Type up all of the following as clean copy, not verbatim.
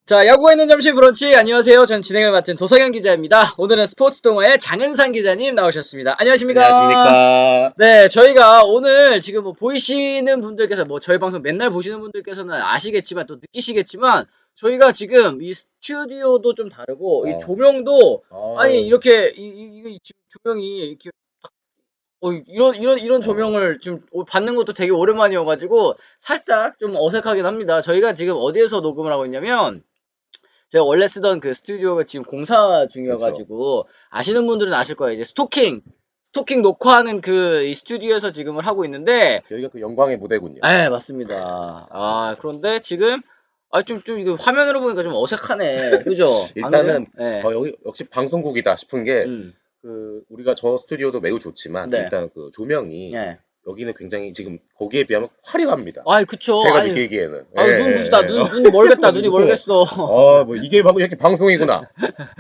자, 야구가 있는 점심 브런치. 안녕하세요. 전 진행을 맡은 도성현 기자입니다. 오늘은 스포츠 동아의 장은상 기자님 나오셨습니다. 안녕하십니까? 안녕하십니까. 네, 저희가 오늘 지금 뭐 보이시는 분들께서 뭐 저희 방송 맨날 보시는 분들께서는 아시겠지만 또 느끼시겠지만 저희가 지금 이 스튜디오도 좀 다르고 이 조명도 아니 이렇게 이 지금 조명이 이렇게 이런 조명을 지금 받는 것도 되게 오랜만이어가지고 살짝 좀 어색하긴 합니다. 저희가 지금 어디에서 녹음을 하고 있냐면 제가 원래 쓰던 그 스튜디오가 지금 공사 중이어가지고 아시는 분들은 아실 거예요. 이제 스토킹 녹화하는 그 이 스튜디오에서 지금을 하고 있는데 여기가 그 영광의 무대군요. 네, 맞습니다. 아, 그런데 지금 좀 이거 화면으로 보니까 좀 어색하네. 그죠? 일단은 네. 여기 역시 방송국이다 싶은 게 음. 우리가 저 스튜디오도 매우 좋지만 네. 일단 그 조명이 네. 여기는 굉장히 지금 거기에 비하면 화려합니다. 아이, 그쵸. 제가 아니, 느끼기에는. 눈 부시다. 눈 멀겠다. 눈이 멀겠어. 뭐 이게 바로 이렇게 방송이구나.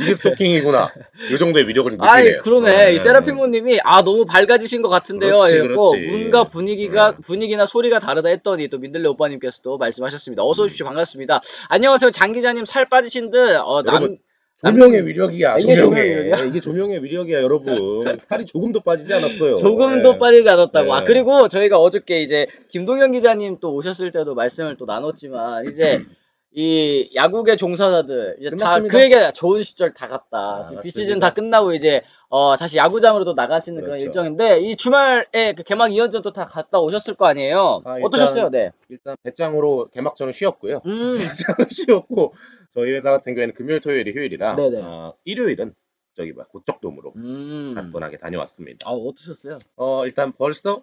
이게 스토킹이구나. 이 정도의 위력을 느끼네요. 아이, 그러네. 이 세라피모님이 너무 밝아지신 것 같은데요. 그렇지, 이랬고 그렇지. 문과 분위기나 소리가 다르다 했더니 또 민들레 오빠님께서도 말씀하셨습니다. 어서 오십시오. 반갑습니다. 안녕하세요. 장 기자님 살 빠지신 듯 여러분, 조명의 위력이야. 이게 조명의 위력이야? 이게 조명의 위력이야, 여러분. 살이 조금도 빠지지 않았어요. 조금도 빠지지 않았다고. 네. 그리고 저희가 어저께 이제 김동현 기자님 또 오셨을 때도 말씀을 또 나눴지만 이제 이 야구계 종사자들 이제 다 끝났습니다. 그 얘기가 좋은 시절 다 갔다. 지금 비시즌 다 끝나고 이제 다시 야구장으로도 나가시는 그런 그렇죠. 일정인데 이 주말에 그 개막 2연전도 다 갔다 오셨을 거 아니에요. 어떠셨어요? 네. 일단 배짱으로 개막전은 쉬었고요. 음. 배짱은 쉬었고 저희 회사 같은 경우에는 금요일, 토요일이 휴일이라 네네. 일요일은 고척돔으로 음. 간단하게 다녀왔습니다. 어떠셨어요? 일단 벌써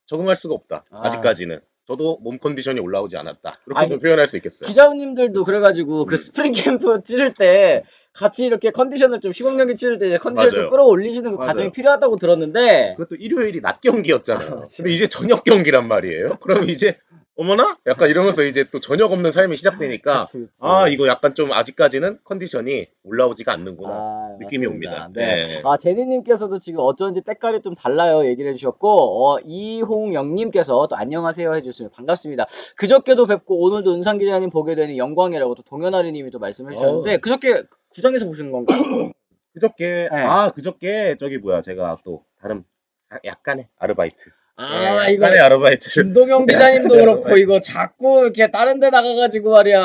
적응할 수가 없다. 아직까지는. 저도 몸 컨디션이 올라오지 않았다. 이렇게 좀 표현할 수 있겠어요. 기자님들도 그래가지고 그 스프링 캠프 치를 때 같이 이렇게 컨디션을 좀 시범 경기 치를 때 컨디션을 좀 맞아요. 끌어올리시는 그 맞아요. 과정이 필요하다고 들었는데 그것도 일요일이 낮 경기였잖아요. 맞아요. 근데 이제 저녁 경기란 말이에요. 그럼 이제 어머나? 약간 이러면서 이제 또 저녁 없는 삶이 시작되니까 그치. 이거 약간 좀 아직까지는 컨디션이 올라오지가 않는구나. 느낌이 맞습니다. 옵니다. 네. 제니님께서도 지금 어쩐지 때깔이 좀 달라요 얘기를 해주셨고 이홍영님께서 또 안녕하세요 해주셨어요. 반갑습니다. 그저께도 뵙고 오늘도 은상 기자님 보게 되는 영광이라고 또 동현아리님이 또 말씀해 주셨는데 그저께 구장에서 보신 건가요? 그저께 네. 그저께 제가 또 다른 약간의 아르바이트. 이거 약간의 아르바이트. 김동영 기자님도 그렇고 이거 자꾸 이렇게 다른 데 나가가지고 말이야.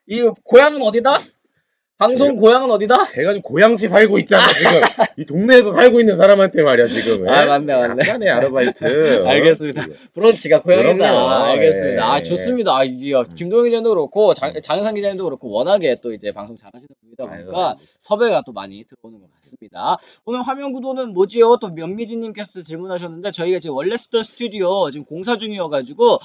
이 고향은 어디다? 방송 고향은 어디다? 제가 지금 고양시 살고 있잖아 지금. 이 동네에서 살고 있는 사람한테 말이야 지금. 맞네. 약간의 아르바이트. 알겠습니다. 브런치가 고향이다. 그럼요. 알겠습니다. 예. 좋습니다. 김동영 기자님도 그렇고 장은상 기자님도 그렇고 워낙에 또 이제 방송 잘하시는 분이다 보니까 섭외가 또 많이 들어오는 것 같습니다. 오늘 화면 구도는 뭐지요? 또 면미지님께서도 질문하셨는데 저희가 지금 원래 쓰던 스튜디오 지금 공사 중이어가지고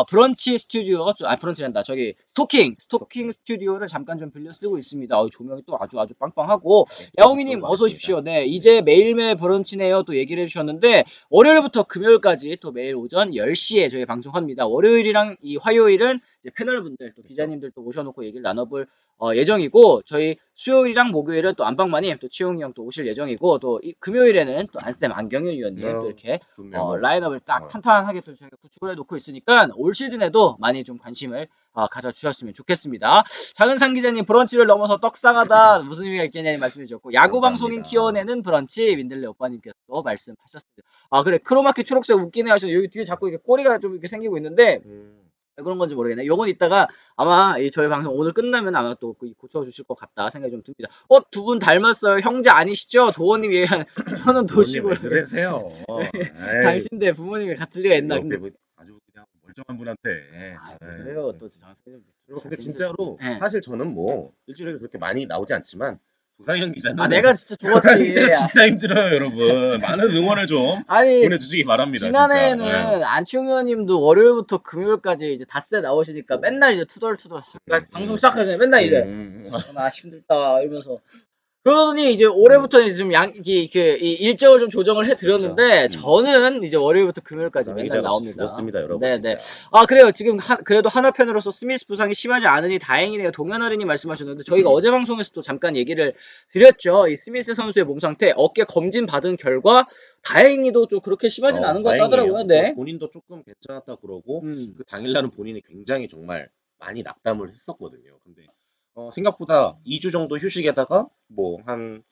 브런치 스튜디오 브런치란다. 저기 스토킹 스튜디오를 잠깐 좀 빌려 쓰고 있습니다. 조명이 또 아주 빵빵하고 야오미님 어서 오십시오. 네, 이제 매일매일 브런치네요. 또 얘기를 해주셨는데 월요일부터 금요일까지 또 매일 오전 10시에 저희 방송합니다. 월요일이랑 이 화요일은 이제 패널분들 또 기자님들 또 모셔놓고 얘기를 나눠볼 예정이고 저희 수요일이랑 목요일은 또 안방마님 또 치용이 형 또 오실 예정이고 또 금요일에는 또 안쌤 안경윤 위원님 또 이렇게 라인업을 딱 탄탄하게 또 저희가 구축을 해놓고 있으니까 올 시즌에도 많이 좀 관심을 가져주셨으면 좋겠습니다. 장은상 기자님 브런치를 넘어서 떡상하다 무슨 의미가 있겠냐는 말씀해 주셨고 야구 방송인 키워내는 브런치 민들레 오빠님께서도 말씀하셨습니다. 그래 크로마키 초록색 웃기네 하셔서 여기 뒤에 자꾸 이렇게 꼬리가 좀 이렇게 생기고 있는데 그런 건지 모르겠네. 요건 이따가 아마 저희 방송 오늘 끝나면 아마 또 고쳐주실 것 같다 생각이 좀 듭니다. 두 분 닮았어요. 형제 아니시죠? 도원님 얘기한 저는 도시고 그러세요. 당신데 부모님이 같을 리가 있나? 근데 아주 그냥 멀쩡한 분한테. 그래요. 또 근데 진짜로 사실 저는 뭐 일주일에 그렇게 많이 나오지 않지만 도상현 기자는 내가 진짜 좋았지. 진짜 힘들어요, 여러분. 많은 응원을 좀 보내주시기 바랍니다. 지난해에는 진짜. 안치홍 의원님도 월요일부터 금요일까지 이제 닷새 나오시니까 맨날 이제 투덜투덜 방송 시작하기 전에 맨날 이래. 나 힘들다 이러면서. 그러더니 이제 올해부터 이제 좀 이 일정을 좀 조정을 해드렸는데 저는 이제 월요일부터 금요일까지 맨날 나옵니다. 죽었습니다, 여러분. 네네. 진짜. 그래요. 지금 그래도 하나 팬으로서 스미스 부상이 심하지 않으니 다행이네요. 동현아린이 말씀하셨는데 저희가 어제 방송에서 또 잠깐 얘기를 드렸죠. 이 스미스 선수의 몸 상태 어깨 검진 받은 결과 다행히도 좀 그렇게 심하지는 않은 것 같다더라고요. 네. 본인도 조금 괜찮았다 그러고 그 당일날은 본인이 굉장히 정말 많이 낙담을 했었거든요. 근데 생각보다 2주 정도 휴식에다가 뭐 한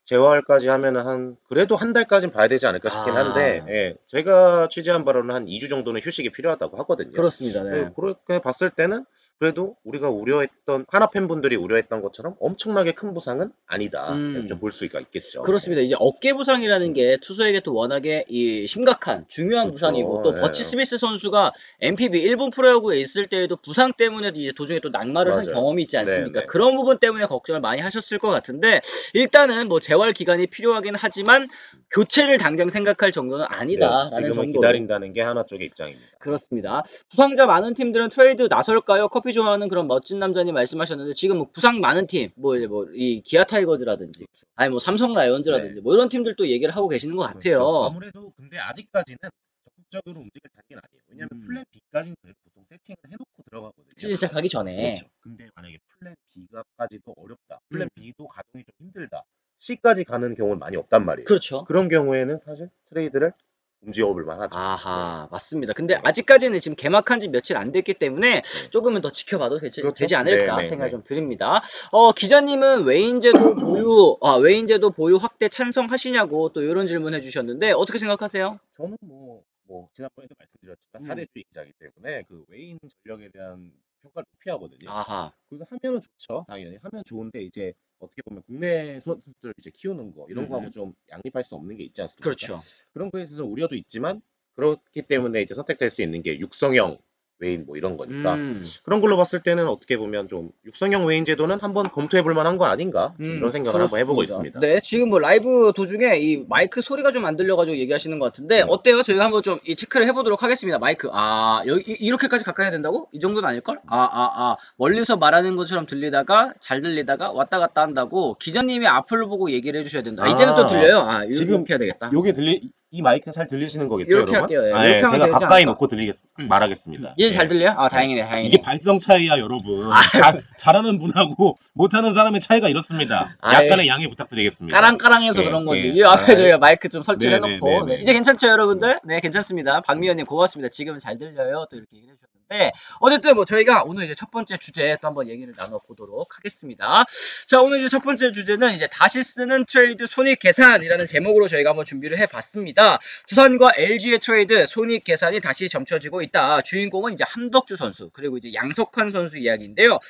재활까지 하면은 그래도 한 달까지는 봐야 되지 않을까 싶긴 한데, 예, 제가 취재한 바로는 한 2주 정도는 휴식이 필요하다고 하거든요. 그렇습니다. 네. 그렇게 봤을 때는 그래도 우리가 우려했던 하나 팬분들이 우려했던 것처럼 엄청나게 큰 부상은 아니다. 좀 볼 수가 있겠죠. 그렇습니다. 이제 어깨 부상이라는 게 투수에게 또 워낙에 이 심각한 중요한 그렇죠. 부상이고 또 버치 스미스 선수가 MPB 일본 프로야구에 있을 때에도 부상 때문에 이제 도중에 또 낙마를 한 맞아요. 경험이 있지 않습니까? 네, 네. 그런 부분 때문에 걱정을 많이 하셨을 것 같은데 일단은 뭐 재활 기간이 필요하긴 하지만 교체를 당장 생각할 정도는 아니다라는 지금은 정도로 기다린다는 게 하나 쪽의 입장입니다. 그렇습니다. 부상자 많은 팀들은 트레이드 나설까요? 커피 좋아하는 그런 멋진 남자님 말씀하셨는데 지금 뭐 부상 많은 팀, 뭐 이 기아 타이거즈라든지, 아니 뭐 삼성 라이온즈라든지 뭐 이런 팀들도 얘기를 하고 계시는 것 같아요. 그렇죠. 아무래도 근데 아직까지는 적극적으로 움직일 단계는 아니에요. 왜냐하면 플랜 B까지는 그래도 보통 세팅을 해놓고 들어가거든요. 시즌 시작하기 전에. 그렇죠. 근데 만약에 플랜 B가까지도 어렵다. 플랜 B도 가동이 좀 힘들다. C까지 가는 경우는 많이 없단 말이에요. 그렇죠. 그런 경우에는 사실 트레이드를 움직여볼 만하죠. 아하, 맞습니다. 근데 아직까지는 지금 개막한 지 며칠 안 됐기 때문에 조금은 더 지켜봐도 그렇죠. 되지 않을까 네, 네, 생각이 네. 좀 드립니다. 기자님은 웨인제도 보유 확대 찬성하시냐고 또 이런 질문 해주셨는데 어떻게 생각하세요? 저는 뭐 지난번에도 말씀드렸지만 4대주의 기자이기 때문에 그 웨인 전력에 대한 평가를 높이 하거든요. 아하, 그리고 하면은 좋죠. 당연히 하면 좋은데 이제 어떻게 보면 국내 선수들 이제 키우는 거 이런 거하고 좀 양립할 수 없는 게 있지 않습니까? 그렇죠. 그런 거에 있어서 우려도 있지만 그렇기 때문에 이제 선택될 수 있는 게 육성형 웨인 뭐 이런 거니까 그런 걸로 봤을 때는 어떻게 보면 좀 육성형 웨인 제도는 한번 검토해 볼 만한 거 아닌가 좀 이런 생각을 한번 해보고 있습니다. 네, 지금 뭐 라이브 도중에 이 마이크 소리가 좀 안 들려가지고 얘기하시는 것 같은데 어때요? 저희가 한번 좀 이 체크를 해보도록 하겠습니다. 마이크 여기 이렇게까지 가까이 해야 된다고? 이 정도는 아닐걸? 멀리서 말하는 것처럼 들리다가 잘 들리다가 왔다 갔다 한다고 기자님이 앞을 보고 얘기를 해주셔야 된다. 이제는 또 들려요. 지금 이렇게 해야 되겠다. 요게 이 마이크 잘 들리시는 거겠죠, 이렇게 여러분? 할게요. 예. 아, 이렇게 예, 하면 제가 되지 가까이 않을까? 놓고 말하겠습니다. 이제 잘 예. 들려요? 다행이네, 다행이네. 이게 발성 차이야, 여러분. 잘하는 분하고 못하는 사람의 차이가 이렇습니다. 약간의 양해 부탁드리겠습니다. 까랑까랑해서 예, 그런 거지. 예. 이 앞에 저희가 마이크 좀 설치해놓고. 네, 네, 네, 네. 이제 괜찮죠, 여러분들? 네, 괜찮습니다. 박미연님 고맙습니다. 지금은 잘 들려요. 또 이렇게 얘기를 해주셨는데. 어쨌든 뭐 저희가 오늘 이제 첫 번째 주제 또 한번 얘기를 나눠보도록 하겠습니다. 자, 오늘 이제 첫 번째 주제는 이제 다시 쓰는 트레이드 손익 계산이라는 제목으로 저희가 한번 준비를 해봤습니다. 두산과 LG의 트레이드 손익 계산이 다시 점쳐지고 있다. 주인공은 이제 함덕주 선수 그리고 이제 양석환 선수 이야기인데요.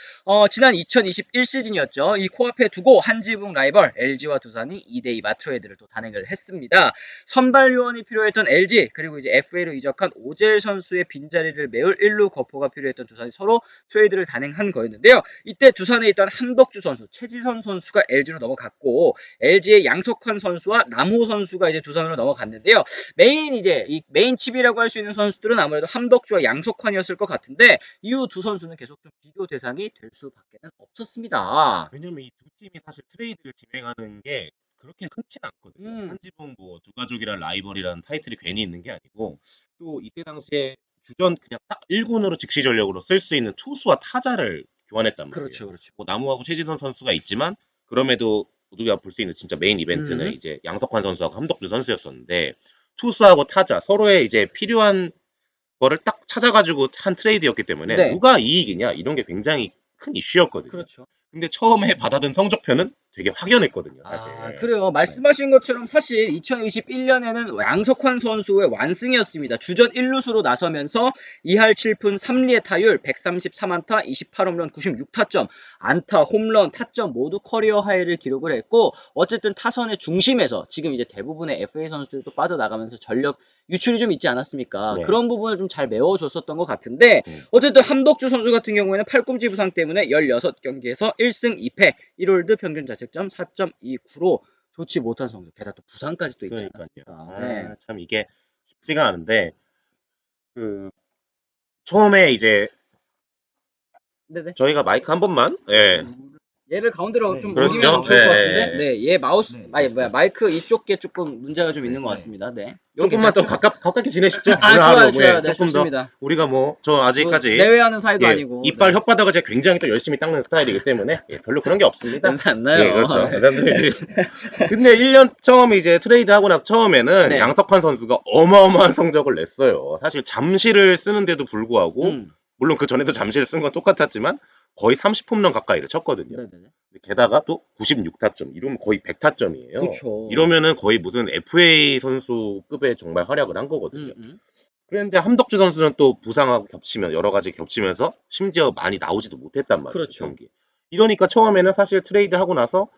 지난 2021 시즌이었죠. 이 코앞에 두고 한지붕 라이벌 LG와 두산이 2대2 맞트레이드를 또 단행을 했습니다. 선발 요원이 필요했던 LG 그리고 이제 FA로 이적한 오젤 선수의 빈자리를 메울 1루 거포가 필요했던 두산이 서로 트레이드를 단행한 거였는데요. 이때 두산에 있던 함덕주 선수, 최지선 선수가 LG로 넘어갔고 LG의 양석환 선수와 남호 선수가 이제 두산으로 넘어갔는데요. 메인 칩이라고 할 수 있는 선수들은 아무래도 함덕주와 양석환이었을 것 같은데 이후 두 선수는 계속 좀 비교 대상이 될 수밖에는 없었습니다. 왜냐면 이 두 팀이 사실 트레이드를 진행하는 게 그렇게 흔치는 않거든요. 한지붕 뭐 두 가족이란 라이벌이라는 타이틀이 괜히 있는 게 아니고 또 이때 당시에 주전 그냥 딱 1군으로 즉시 전력으로 쓸 수 있는 투수와 타자를 교환했단 말이에요. 그렇죠. 뭐 나무하고 최지선 선수가 있지만 그럼에도 우리가 볼 수 있는 진짜 메인 이벤트는 이제 양석환 선수하고 함덕주 선수였었는데 투수하고 타자 서로의 이제 필요한 거를 딱 찾아가지고 한 트레이드였기 때문에 누가 이익이냐 이런 게 굉장히 큰 이슈였거든요. 그렇죠. 근데 처음에 받아든 성적표는 되게 확연했거든요, 사실. 그래요. 말씀하신 것처럼 사실 2021년에는 양석환 선수의 완승이었습니다. 주전 1루수로 나서면서 2할 7푼 3리의 타율, 133안타, 28홈런, 96타점, 안타, 홈런, 타점 모두 커리어 하이를 기록을 했고 어쨌든 타선의 중심에서 지금 이제 대부분의 FA 선수들도 빠져나가면서 전력 유출이 좀 있지 않았습니까? 그런 부분을 좀 잘 메워줬었던 것 같은데 어쨌든 함덕주 선수 같은 경우에는 팔꿈치 부상 때문에 16경기에서 1승 2패 1홀드 평균 자책점 4.29로 좋지 못한 성적. 게다가 또 부상까지 또 있지 않았습니까? 참 이게 쉽지가 않은데 처음에 이제 저희가 마이크 한 번만 얘를 가운데로 좀 그러시죠? 옮기면 좋을 것 같은데. 얘 마우스 마이크 이쪽에 조금 문제가 좀 있는 것 같습니다. 조금만 더 가깝게 지내시죠. 좋아요. 네, 조금 좋습니다. 더 우리가 저 아직까지 내외하는 사이도 아니고 이빨 혓바닥을 제가 굉장히 또 열심히 닦는 스타일이기 때문에 별로 그런 게 없습니다. 냄새 안 나요. 그렇죠. 근데 1년 처음에 이제 트레이드 하고 나서 처음에는 양석환 선수가 어마어마한 성적을 냈어요. 사실 잠시를 쓰는데도 불구하고 물론 그 전에도 잠실 쓴 건 똑같았지만 거의 30홈런 가까이를 쳤거든요. 네네네. 게다가 또 96타점, 이러면 거의 100타점이에요. 그렇죠. 이러면은 거의 무슨 FA 선수급의 정말 활약을 한 거거든요. 그런데 함덕주 선수는 또 부상하고 겹치면 여러 가지 겹치면서 심지어 많이 나오지도 못했단 말이에요. 그렇죠. 경기. 이러니까 처음에는 사실 트레이드 하고 나서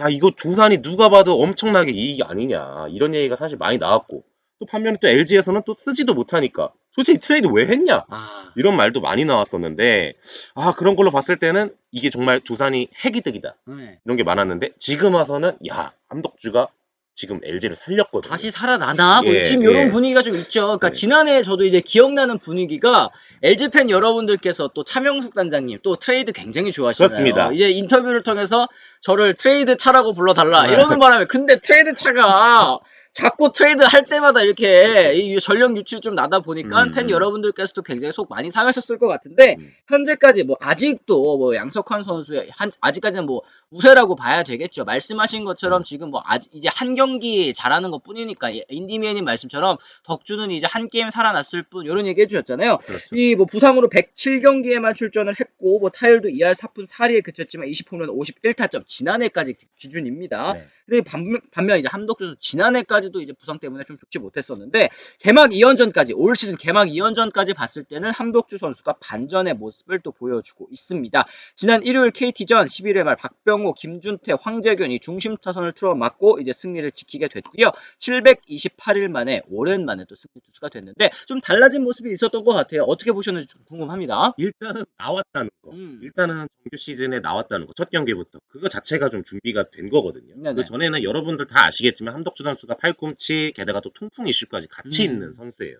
야 이거 두산이 누가 봐도 엄청나게 이익이 아니냐 이런 얘기가 사실 많이 나왔고 또 반면에 또 LG에서는 또 쓰지도 못하니까 솔직히 트레이드 왜 했냐 아, 이런 말도 많이 나왔었는데 아 그런 걸로 봤을 때는 이게 정말 두산이 핵이득이다 네. 이런 게 많았는데 지금 와서는 야 함덕주가 지금 LG를 살렸거든요. 다시 살아나나? 뭐 예, 지금 예. 이런 분위기가 좀 있죠. 그러니까 네. 지난해 저도 이제 기억나는 분위기가 LG 팬 여러분들께서 또 차명숙 단장님 또 트레이드 굉장히 좋아하시잖아요. 그렇습니다. 이제 인터뷰를 통해서 저를 트레이드 차라고 불러달라 네. 이러는 바람에 근데 트레이드 차가 자꾸 트레이드 할 때마다 이렇게 이 전력 유출이 좀 나다 보니까 팬 여러분들께서도 굉장히 속 많이 상하셨을 것 같은데 현재까지 뭐 아직도 뭐 양석환 선수의 아직까지는 뭐 우세라고 봐야 되겠죠. 말씀하신 것처럼 지금 뭐 이제 한 경기 잘하는 것 뿐이니까 인디미애님 말씀처럼 덕주는 이제 한 게임 살아났을 뿐 이런 얘기 해주셨잖아요. 그렇죠. 이 뭐 부상으로 107경기에만 출전을 했고 뭐 타율도 2할 4푼 4리에 그쳤지만 20홈런 51타점 지난해까지 기준입니다. 네. 근데 반면 이제 함덕주 선수 지난해까지도 이제 부상 때문에 좀 좋지 못했었는데 개막 2연전까지 올 시즌 개막 2연전까지 봤을 때는 함덕주 선수가 반전의 모습을 또 보여주고 있습니다. 지난 일요일 KT전 11회 말 박병호, 김준태, 황재균이 중심 타선을 틀어막고 이제 승리를 지키게 됐고요. 728일 만에 오랜만에 또 승리 투수가 됐는데 좀 달라진 모습이 있었던 것 같아요. 어떻게 보셨는지 좀 궁금합니다. 일단은 나왔다는 거. 일단은 정규 시즌에 나왔다는 거. 첫 경기부터. 그거 자체가 좀 준비가 된 거거든요. 네네. 그 전에는 여러분들 다 아시겠지만 함덕주 선수가 팔꿈치 게다가 또 통풍 이슈까지 같이 있는 선수예요.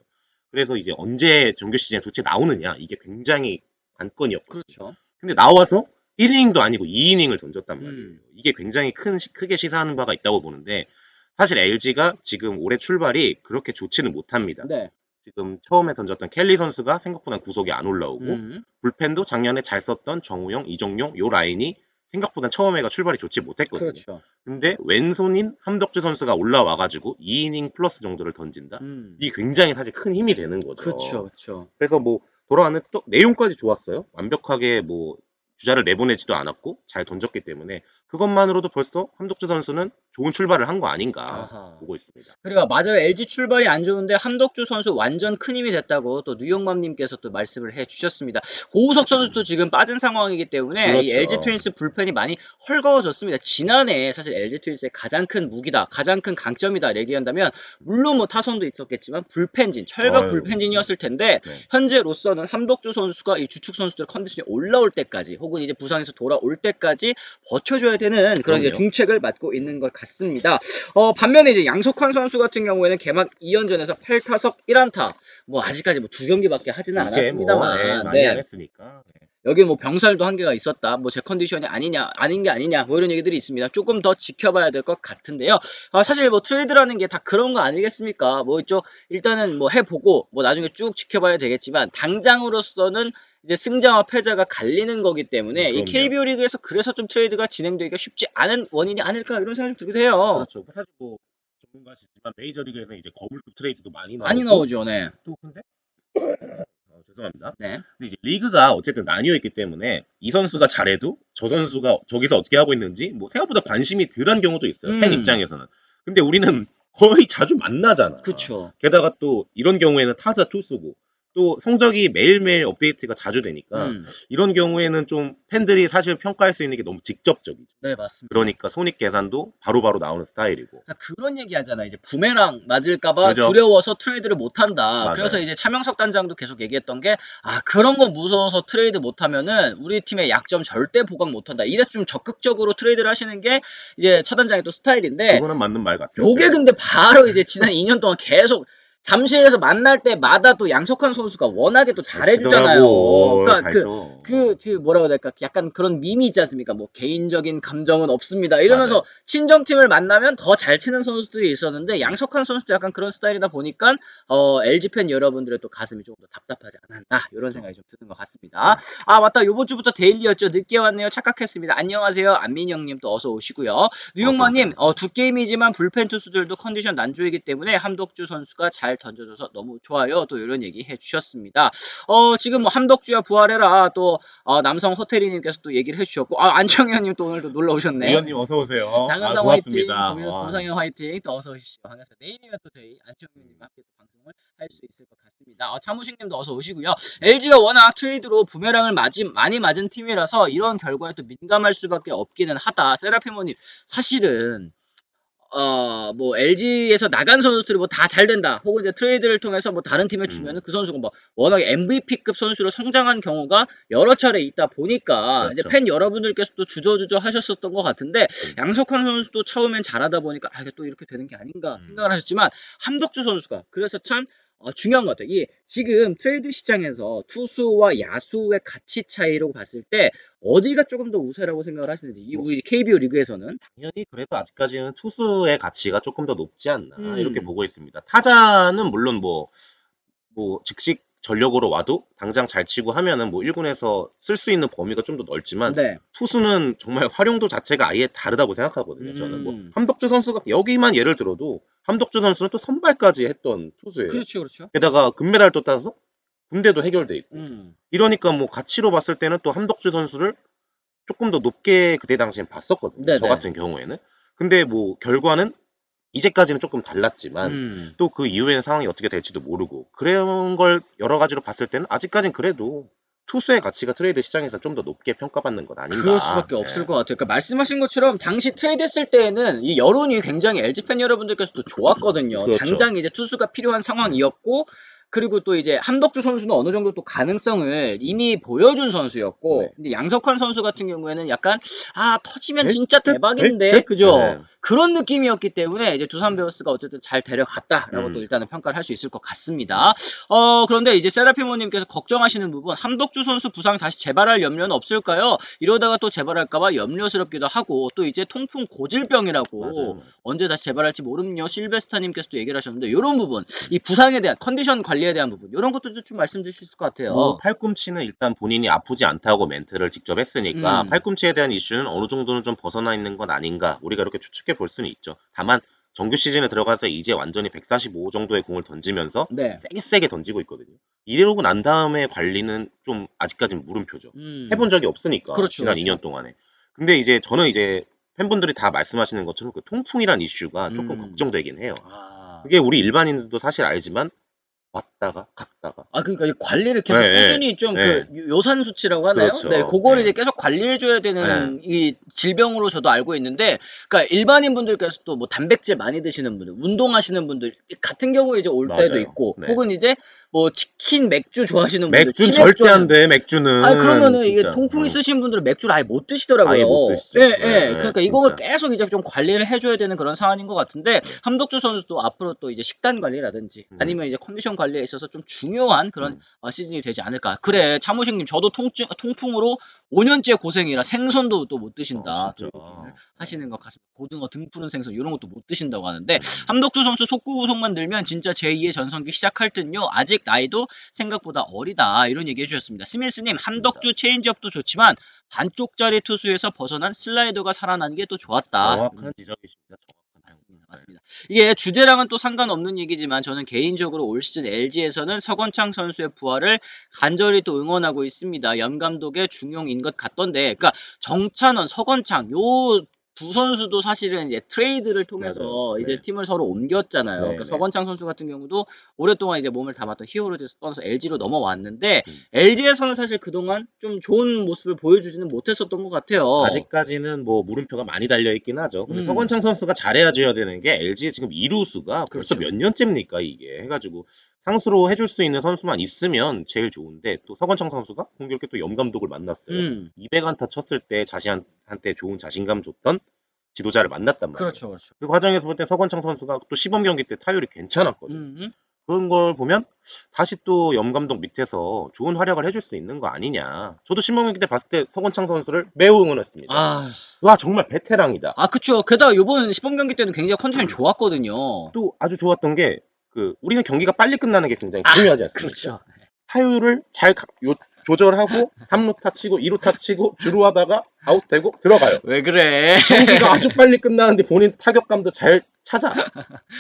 그래서 이제 언제 정규 시즌에 도대체 나오느냐 이게 굉장히 관건이었거든요. 그렇죠. 근데 나와서 1이닝도 아니고 2이닝을 던졌단 말이에요. 이게 굉장히 크게 시사하는 바가 있다고 보는데 사실 LG가 지금 올해 출발이 그렇게 좋지는 못합니다. 네. 지금 처음에 던졌던 켈리 선수가 생각보다 구속이 안 올라오고 불펜도 작년에 잘 썼던 정우영, 이정용 요 라인이 생각보다 처음에가 출발이 좋지 못했거든요. 그렇죠. 근데 왼손인 함덕주 선수가 올라와가지고 2이닝 플러스 정도를 던진다? 이게 굉장히 사실 큰 힘이 되는 거죠. 그렇죠. 그렇죠. 그래서 뭐 돌아왔는데 또 내용까지 좋았어요. 완벽하게 뭐 주자를 내보내지도 않았고 잘 던졌기 때문에 그것만으로도 벌써 함덕주 선수는 좋은 출발을 한 거 아닌가 아하. 보고 있습니다. 그리고 맞아요. LG 출발이 안 좋은데 함덕주 선수 완전 큰 힘이 됐다고 또 뉴욕맘님께서 또 말씀을 해주셨습니다. 고우석 선수도 지금 빠진 상황이기 때문에 그렇죠. 이 LG 트윈스 불펜이 많이 헐거워졌습니다. 지난해 사실 LG 트윈스의 가장 큰 무기다, 가장 큰 강점이다 얘기한다면 물론 뭐 타선도 있었겠지만 불펜진, 철벽 아유. 불펜진이었을 텐데 네. 현재로서는 함덕주 선수가 이 주축 선수들 컨디션이 올라올 때까지 혹은 이제 부상에서 돌아올 때까지 버텨줘야 되는 그런 이제 그럼요. 중책을 맡고 있는 것 같습니다. 반면에 이제 양석환 선수 같은 경우에는 개막 2연전에서 8타석 1안타. 뭐 아직까지 뭐 2경기밖에 하지는 이제 뭐 않았습니다만. 많이 안 했으니까. 여기 뭐 병살도 한계가 있었다. 뭐 제 컨디션이 아닌 게 아니냐. 뭐 이런 얘기들이 있습니다. 조금 더 지켜봐야 될 것 같은데요. 사실 뭐 트레이드라는 게 다 그런 거 아니겠습니까? 뭐 이쪽 일단은 뭐 해보고 뭐 나중에 쭉 지켜봐야 되겠지만 당장으로서는 이제 승자와 패자가 갈리는 거기 때문에 이 그럼요. KBO 리그에서 그래서 좀 트레이드가 진행되기가 쉽지 않은 원인이 아닐까 이런 생각이 좀 들기도 해요. 그렇죠. 사실 뭐 전문가시지만 메이저리그에서 이제 거물급 트레이드도 많이 나오고 많이 나오죠, 네. 또 근데 죄송합니다. 네. 근데 이제 리그가 어쨌든 나뉘어 있기 때문에 이 선수가 잘해도 저 선수가 저기서 어떻게 하고 있는지 뭐 생각보다 관심이 덜한 경우도 있어요. 팬 입장에서는. 근데 우리는 거의 자주 만나잖아. 그쵸. 게다가 또 이런 경우에는 타자 투수고 또 성적이 매일매일 업데이트가 자주 되니까 이런 경우에는 좀 팬들이 사실 평가할 수 있는 게 너무 직접적이죠. 네, 맞습니다. 그러니까 손익 계산도 바로바로 나오는 스타일이고. 그런 얘기 하잖아. 이제 부메랑 맞을까봐 그죠. 두려워서 트레이드를 못한다. 맞아요. 그래서 이제 차명석 단장도 계속 얘기했던 게, 그런 거 무서워서 트레이드 못하면은 우리 팀의 약점 절대 보강 못한다. 이래서 좀 적극적으로 트레이드를 하시는 게 이제 차 단장의 또 스타일인데, 그거는 맞는 말 같아요. 요게 근데 바로 이제 지난 2년 동안 계속 잠실에서 만날 때마다 또 양석환 선수가 워낙에 또 잘해주잖아요. 그러니까 뭐라고 해야 될까? 약간 그런 밈이 있지 않습니까? 뭐 개인적인 감정은 없습니다. 이러면서 맞아요. 친정팀을 만나면 더 잘 치는 선수들이 있었는데 양석환 선수도 약간 그런 스타일이다 보니까 LG 팬 여러분들의 또 가슴이 조금 더 답답하지 않았나 이런 생각이 좀 드는 것 같습니다. 맞다. 요번 주부터 데일리였죠. 늦게 왔네요. 착각했습니다. 안녕하세요. 안민영님 또 어서 오시고요. 뉴욕마님 두 게임이지만 불펜 투수들도 컨디션 난조이기 때문에 함덕주 선수가 잘 잘 던져줘서 너무 좋아요. 또 이런 얘기 해주셨습니다. 지금 뭐 함덕주야 부활해라 또 남성 허태리님께서 또 얘기를 해주셨고 안청현님 또 오늘도 놀러 오셨네. 의원님 어서 오세요. 장은성 고맙습니다. 화이팅, 김성현 화이팅 또 어서 오십시오. 반갑습니다. 내일이면 또 저희 안청현님과 함께 또 방송을 할 수 있을 것 같습니다. 차무식님도 어서 오시고요. LG가 워낙 트레이드로 부메랑을 많이 맞은 팀이라서 이런 결과에 또 민감할 수밖에 없기는 하다. 세라피모님 사실은 뭐 LG에서 나간 선수들이 뭐 다 잘 된다. 혹은 이제 트레이드를 통해서 뭐 다른 팀에 주면은 그 선수가 뭐 워낙에 MVP급 선수로 성장한 경우가 여러 차례 있다 보니까 그렇죠. 이제 팬 여러분들께서 또 주저주저 하셨었던 것 같은데 양석환 선수도 처음엔 잘하다 보니까 이게 또 이렇게 되는 게 아닌가 생각을 하셨지만 함덕주 선수가 그래서 참 중요한 것 같아요. 이 지금 트레이드 시장에서 투수와 야수의 가치 차이로 봤을 때 어디가 조금 더 우세라고 생각을 하시는지 이 우리 KBO 리그에서는 당연히 그래도 아직까지는 투수의 가치가 조금 더 높지 않나 이렇게 보고 있습니다. 타자는 물론 뭐 즉시 전력으로 와도 당장 잘 치고 하면은 뭐 1군에서 쓸 수 있는 범위가 좀 더 넓지만 네. 투수는 정말 활용도 자체가 아예 다르다고 생각하거든요. 저는 뭐 함덕주 선수가 여기만 예를 들어도 함덕주 선수는 또 선발까지 했던 투수예요. 그렇죠. 게다가 금메달도 따서 군대도 해결돼 있고 이러니까 뭐 가치로 봤을 때는 또 함덕주 선수를 조금 더 높게 그때 당시엔 봤었거든요. 네네. 저 같은 경우에는. 근데 뭐 결과는 이제까지는 조금 달랐지만 또 그 이후에는 상황이 어떻게 될지도 모르고 그런 걸 여러 가지로 봤을 때는 아직까진 그래도 투수의 가치가 트레이드 시장에서 좀 더 높게 평가받는 것 아닌가. 그럴 수밖에 없을 것 같아요. 그러니까 말씀하신 것처럼 당시 트레이드 했을 때에는 이 여론이 굉장히 LG 팬 여러분들께서도 좋았거든요. 그렇죠. 당장 이제 투수가 필요한 상황이었고 그리고 또 이제 함덕주 선수는 어느 정도 또 가능성을 이미 보여준 선수였고 네. 근데 양석환 선수 같은 경우에는 약간 터지면 네? 진짜 네? 대박인데 네? 그죠? 네. 그런 느낌이었기 때문에 이제 두산 베어스가 어쨌든 잘 데려갔다라고 또 일단은 평가를 할 수 있을 것 같습니다. 그런데 이제 세라피모님께서 걱정하시는 부분 함덕주 선수 부상 다시 재발할 염려는 없을까요? 이러다가 또 재발할까봐 염려스럽기도 하고 또 이제 통풍 고질병이라고 맞아요. 언제 다시 재발할지 모르면요. 실베스타님께서도 얘기를 하셨는데 이런 부분 이 부상에 대한 컨디션 관리에 대한 부분 이런 것들도 좀 말씀 주실 것 같아요. 뭐 팔꿈치는 일단 본인이 아프지 않다고 멘트를 직접 했으니까 팔꿈치에 대한 이슈는 어느 정도는 좀 벗어나 있는 건 아닌가 우리가 이렇게 추측해 볼 수는 있죠. 다만 정규 시즌에 들어가서 이제 완전히 145 정도의 공을 던지면서 네. 세게 던지고 있거든요. 이러고 난 다음에 관리는 좀 아직까지는 물음표죠. 해본 적이 없으니까 그렇죠, 지난 그렇죠. 2년 동안에. 근데 이제 저는 이제 팬분들이 다 말씀하시는 것처럼 그 통풍이란 이슈가 조금 걱정되긴 해요. 그게 우리 일반인들도 사실 알지만 왔다가 갔다가 그러니까 이 관리를 계속 네, 꾸준히 좀 네. 그 요산 수치라고 하나요? 그렇죠. 네, 그거를 네. 이제 계속 관리해줘야 되는 이 질병으로 저도 알고 있는데, 그러니까 일반인 분들께서 또 뭐 단백질 많이 드시는 분들, 운동하시는 분들 같은 경우에 이제 올 때도 맞아요. 있고, 네. 혹은 이제 뭐 치킨, 맥주 좋아하시는 분들, 맥주는 치맥 절대 안 좋아하시는 돼. 맥주는 그러면은 이게 진짜. 통풍 있으신 분들은 맥주를 아예 못 드시더라고요. 아예 못 드시죠. 예, 네, 그러니까 네, 이걸 진짜. 계속 이제 좀 관리를 해줘야 되는 그런 상황인 것 같은데, 함덕주 선수도 앞으로 또 이제 식단 관리라든지 아니면 이제 컨디션 관리에 있어서 좀 중요한 그런 시즌이 되지 않을까. 그래, 차무식님, 저도 통풍으로 5년째 고생이라 생선도 또 못 드신다. 진짜. 또 얘기를 하시는 것 같습니다. 고등어 등 푸른 생선 이런 것도 못 드신다고 하는데 함덕주 선수 속구구속만 들면 진짜 제2의 전성기 시작할 듯요. 아직 나이도 생각보다 어리다. 이런 얘기 해주셨습니다. 스밀스님, 함덕주 체인지업도 좋지만 반쪽짜리 투수에서 벗어난 슬라이더가 살아나는 게 또 좋았다. 정확한 지적이십니다. 맞습니다. 이게 주제랑은 또 상관없는 얘기지만 저는 개인적으로 올 시즌 LG에서는 서건창 선수의 부활을 간절히 또 응원하고 있습니다. 연 감독의 중용인 것 같던데, 그러니까 정찬원, 서건창 요 두 선수도 사실은 이제 트레이드를 통해서 맞아요. 네. 이제 팀을 서로 옮겼잖아요. 네, 그러니까 네. 서건창 선수 같은 경우도 오랫동안 이제 몸을 담았던 히어로즈에서 떠나서 LG로 넘어왔는데 LG에서는 사실 그동안 좀 좋은 모습을 보여주지는 못했었던 것 같아요. 아직까지는 뭐 물음표가 많이 달려 있긴 하죠. 근데 서건창 선수가 잘해줘야 되는 게 LG의 지금 2루수가 벌써 그렇죠. 몇 년째입니까 이게 해가지고 상수로 해줄 수 있는 선수만 있으면 제일 좋은데 또 서건창 선수가 공교롭게 또 염 감독을 만났어요. 200안타 쳤을 때 자신한테 좋은 자신감 줬던 지도자를 만났단 말이에요. 그렇죠. 그 과정에서 볼 때 서건창 선수가 또 시범 경기 때 타율이 괜찮았거든요. 그런 걸 보면 다시 또 염 감독 밑에서 좋은 활약을 해줄 수 있는 거 아니냐. 저도 시범 경기 때 봤을 때 서건창 선수를 매우 응원했습니다. 와 정말 베테랑이다. 그쵸. 게다가 요번 시범 경기 때는 굉장히 컨디션이 좋았거든요. 또 아주 좋았던 게 우리는 경기가 빨리 끝나는 게 굉장히 중요하지 않습니까? 그렇죠. 타율을 조절하고 3루타 치고 2루타 치고 주루하다가 아웃되고 들어가요. 왜 그래? 경기가 아주 빨리 끝나는데 본인 타격감도 잘 찾아.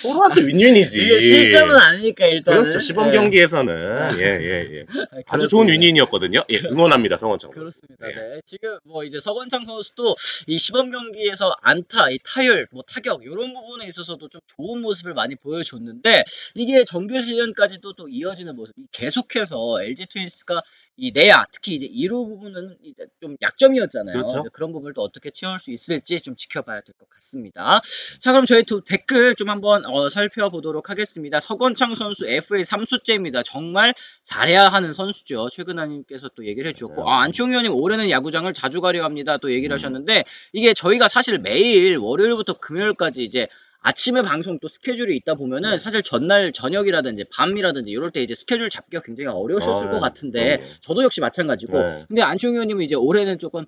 서로한테 윈윈이지. 이게 실전은 아니니까 일단은. 그렇죠. 시범 경기에서는 예. 아주 좋은 윈윈이었거든요. 예, 응원합니다, 성원창. 그렇습니다. 네. 네. 지금 뭐 이제 서건창 선수도 이 시범 경기에서 안타, 이 타율, 뭐 타격 이런 부분에 있어서도 좀 좋은 모습을 많이 보여줬는데 이게 정규 시즌까지도 또 이어지는 모습. 계속해서 LG 트윈스가 이 내야 특히 이제 1루 부분은 이제 좀 약점이었잖아요. 그렇죠. 그런 부분을 또 어떻게 채울 수 있을지 좀 지켜봐야 될 것 같습니다. 자, 그럼 저희 또 댓글 좀 한번 살펴보도록 하겠습니다. 서건창 선수 FA 3수째입니다. 정말 잘해야 하는 선수죠. 최근아님께서 또 얘기를 해주셨고, 맞아요. 안치홍 의원님 올해는 야구장을 자주 가려 합니다. 또 얘기를 하셨는데 이게 저희가 사실 매일 월요일부터 금요일까지 이제 아침에 방송 또 스케줄이 있다 보면은 사실 전날 저녁이라든지 밤이라든지 이럴 때 이제 스케줄 잡기가 굉장히 어려우셨을 것 같은데 저도 역시 마찬가지고 네. 근데 안치홍 의원님은 이제 올해는 조금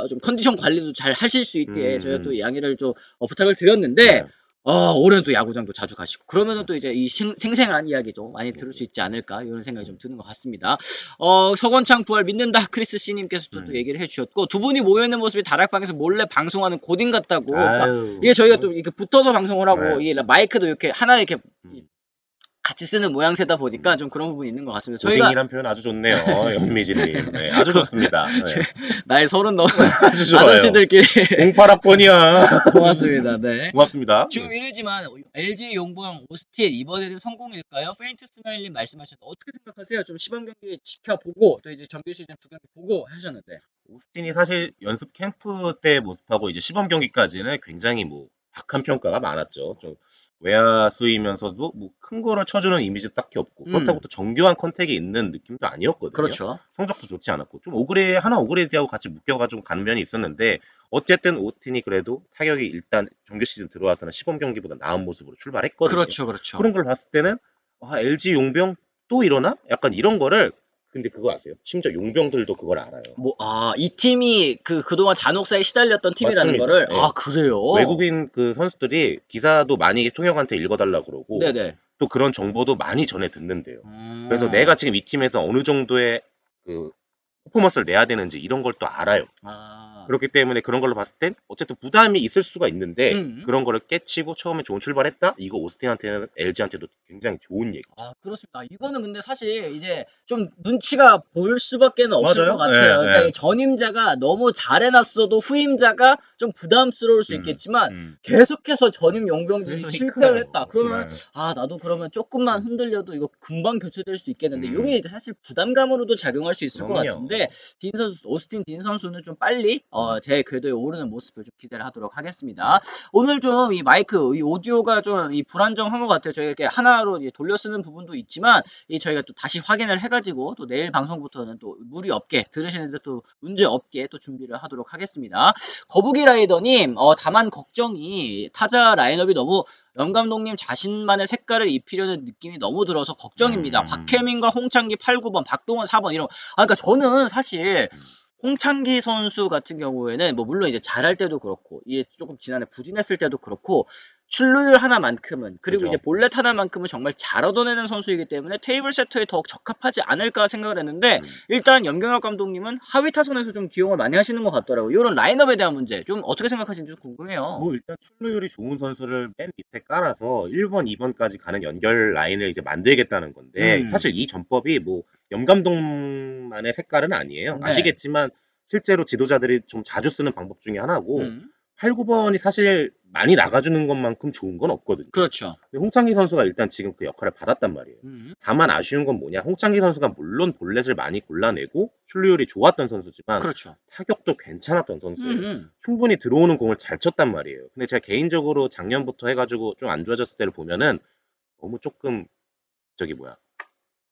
좀 컨디션 관리도 잘 하실 수 있게 저희가 또 양해를 좀 부탁을 드렸는데 네. 올해는 또 야구장도 자주 가시고 그러면은 또 이제 이 생생한 이야기도 많이 들을 수 있지 않을까 이런 생각이 좀 드는 것 같습니다. 서건창 부활 믿는다 크리스 씨님께서 또 얘기를 해주셨고 두 분이 모여있는 모습이 다락방에서 몰래 방송하는 고딩 같다고. 그러니까 이게 저희가 또 이렇게 붙어서 방송을 하고 이게 마이크도 이렇게 하나 이렇게 같이 쓰는 모양새다 보니까 좀 그런 부분이 있는 것 같습니다. 저희가 고딩이란 표현 아주 좋네요, 연미진님. 네, 아주 좋습니다. 네. 나이 30 넘은 아주 좋아요. 아저씨들끼리 08학번이야. 고맙습니다. 네. 고맙습니다. 지금 이러지만 LG 용보영 오스틴 이번에는 성공일까요? 페인트 스마일님 말씀하셨는데 어떻게 생각하세요? 좀 시범 경기 지켜보고 또 이제 정규 시즌 두 경기 보고 하셨는데. 오스틴이 사실 연습 캠프 때 모습하고 이제 시범 경기까지는 굉장히 뭐 박한 평가가 많았죠. 좀 외야수이면서도 뭐 큰 거를 쳐주는 이미지 딱히 없고 그렇다고 또 정교한 컨택이 있는 느낌도 아니었거든요. 그렇죠. 성적도 좋지 않았고 좀 오그레디하고 같이 묶여가지고 가는 면이 있었는데 어쨌든 오스틴이 그래도 타격이 일단 정규 시즌 들어와서는 시범 경기보다 나은 모습으로 출발했거든요. 그렇죠. 그런 걸 봤을 때는 LG 용병 또 이러나? 약간 이런 거를 근데 그거 아세요? 심지어 용병들도 그걸 알아요. 이 팀이 그동안 잔혹사에 시달렸던 팀이라는 맞습니다. 거를 네. 그래요. 외국인 그 선수들이 기사도 많이 통역한테 읽어달라 그러고 네네. 또 그런 정보도 많이 전해 듣는데요. 그래서 내가 지금 이 팀에서 어느 정도의 그 퍼포먼스를 내야 되는지 이런 걸 또 알아요. 그렇기 때문에 그런 걸로 봤을 땐 어쨌든 부담이 있을 수가 있는데 그런 거를 깨치고 처음에 좋은 출발했다? 이거 오스틴한테는 LG한테도 굉장히 좋은 얘기죠. 그렇습니다. 이거는 근데 사실 이제 좀 눈치가 보일 수밖에 없을 맞아요. 것 같아요. 네, 그러니까 네. 이 전임자가 너무 잘해놨어도 후임자가 좀 부담스러울 수 있겠지만 계속해서 전임 용병들이 그러니까요. 실패를 했다. 그러면 네. 나도 그러면 조금만 흔들려도 이거 금방 교체될 수 있겠는데 이게 이제 사실 부담감으로도 작용할 수 있을 것 그럼요. 같은데 오스틴 딘 선수는 좀 빨리 제 궤도에 오르는 모습을 좀 기대를 하도록 하겠습니다. 오늘 좀 이 마이크, 이 오디오가 좀 이 불안정한 것 같아요. 저희가 이렇게 하나로 이제 돌려 쓰는 부분도 있지만 저희가 또 다시 확인을 해가지고 또 내일 방송부터는 또 무리 없게 들으시는데 또 문제 없게 또 준비를 하도록 하겠습니다. 거북이 라이더님, 다만 걱정이 타자 라인업이 너무 영 감독님 자신만의 색깔을 입히려는 느낌이 너무 들어서 걱정입니다. 박혜민과 홍창기 8, 9번, 박동원 4번 이런. 그러니까 저는 사실 홍창기 선수 같은 경우에는 뭐 물론 이제 잘할 때도 그렇고 이게 조금 지난해 부진했을 때도 그렇고 출루율 하나만큼은 그리고 그죠. 이제 볼넷 하나만큼은 정말 잘 얻어내는 선수이기 때문에 테이블 세터에 더 적합하지 않을까 생각을 했는데 일단 염경엽 감독님은 하위 타선에서 좀 기용을 많이 하시는 것 같더라고요. 이런 라인업에 대한 문제 좀 어떻게 생각하시는지 좀 궁금해요. 뭐 일단 출루율이 좋은 선수를 맨 밑에 깔아서 1번, 2번까지 가는 연결 라인을 이제 만들겠다는 건데 사실 이 전법이 뭐 염감독만의 색깔은 아니에요. 네. 아시겠지만 실제로 지도자들이 좀 자주 쓰는 방법 중에 하나고 8, 9번이 사실 많이 나가주는 것만큼 좋은 건 없거든요. 그렇죠. 근데 홍창기 선수가 일단 지금 그 역할을 받았단 말이에요. 다만 아쉬운 건 뭐냐? 홍창기 선수가 물론 볼넷을 많이 골라내고 출루율이 좋았던 선수지만 그렇죠. 타격도 괜찮았던 선수예요. 충분히 들어오는 공을 잘 쳤단 말이에요. 근데 제가 개인적으로 작년부터 해가지고 좀 안 좋아졌을 때를 보면은 너무 조금